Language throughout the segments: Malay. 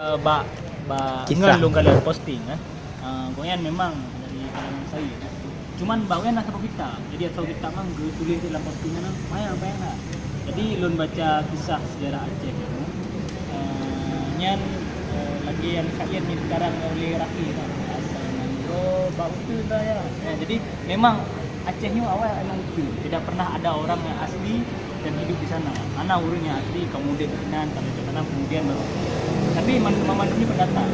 Ba Kisah. ngalung kalian posting goyan memang dari kalangan saya. Cuman bawen nak tahu kita. Jadi atau kita mang tulis dalam postingan bayang lah. Jadi lun baca kisah sejarah Aceh itu. Nyan lagi yang kalian ni sekarang oleh Rafi kan. Bau tu dah ya. Jadi memang Aceh ni awal emang itu. Tidak pernah ada orang yang asli dan hidup di sana. Mana orang yang asli kemudian ke sana kemudian baru. Tapi mandu ni pendatang.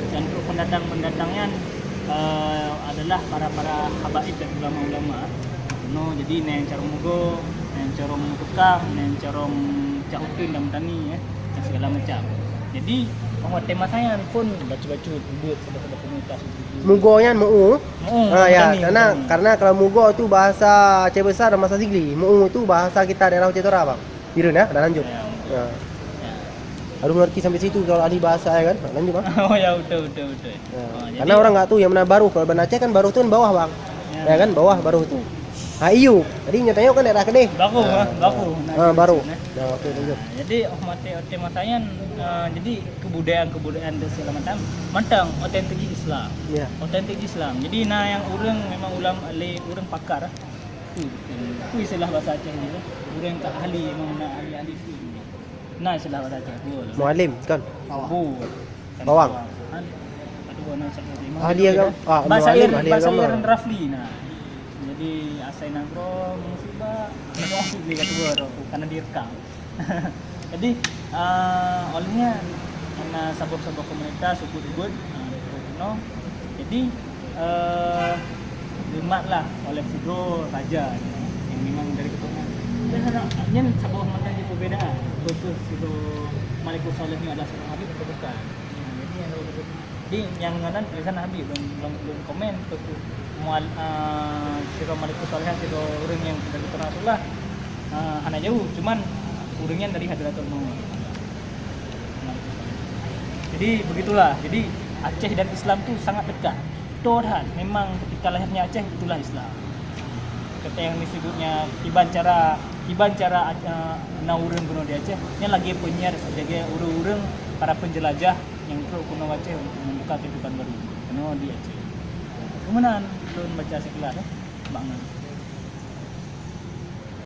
Dan untuk pendatangnya adalah para habaib dan ulama-ulama. No, jadi neng cara mugo, neng cara tukang, neng cara cahutin dan tani dan segala macam. Jadi tema saya pun baca-baca buat sebab komunitas itu. Mugonya mu. Ya, petani. karena kalau mugo itu bahasa Aceh besar dan bahasa Sigli. Mu itu bahasa kita daerah Aceh Tora, Bang. Dirun ya, dah lanjut. Ya. Harus mengerti sampai situ kalau ahli bahasa ya kan. Lanjut, Bang. Oh ya, betul. Ya. Karena orang enggak tahu yang mana baru. Kalau Banda Aceh kan baru tu kan bawah, Bang. Ya kan, bawah baru tu. Iu. Tadi nyatanya kan daerah Kedeh. Baku. Baru. Nah, oke, lanjut. Jadi tema saya jadi kebudayaan dan segala macam mantang otentik Islam. Ya. Otentik Islam. Jadi yang orang memang orang pakar. Itu istilah bahasa Aceh ni lah. Orang tak ahli memang ahli itu. Istilah bahasa Aceh. Mualim kan. Bawang. Ahli agama. Bahasa mualim, Iran, ahli bahasa agama. Iran Rafli Jadi asai nangro musibah masuk di kata karena direkam. Jadi olehnya karena sabuk-sabuk komunitas ukut-ukut jadi dimaklah oleh Fudro Raja yang memang dari keturunan. Dan ini sabuk mantan di perbedaan. Betul Fudro Malikus Saleh ini adalah seorang Habib atau bukan? Jadi yang nganan tulisan Habib belum komen betul. Siro Malikus Saleh siro orang yang dari keturunan Rasulullah hanya jauh, cuman orangnya dari Hadratul Maut. Jadi begitulah. Jadi Aceh dan Islam tu sangat dekat. Tuhan memang ketika lahirnya Aceh itulah Islam. Kata yang disebutnya iban cara naurun kuno di Aceh, yang lagi penyiar sebagai urang-urang para penjelajah yang terus kuno Aceh untuk membuka kehidupan baru. Kuno di Aceh. Kemudian turun baca sekelas bangun.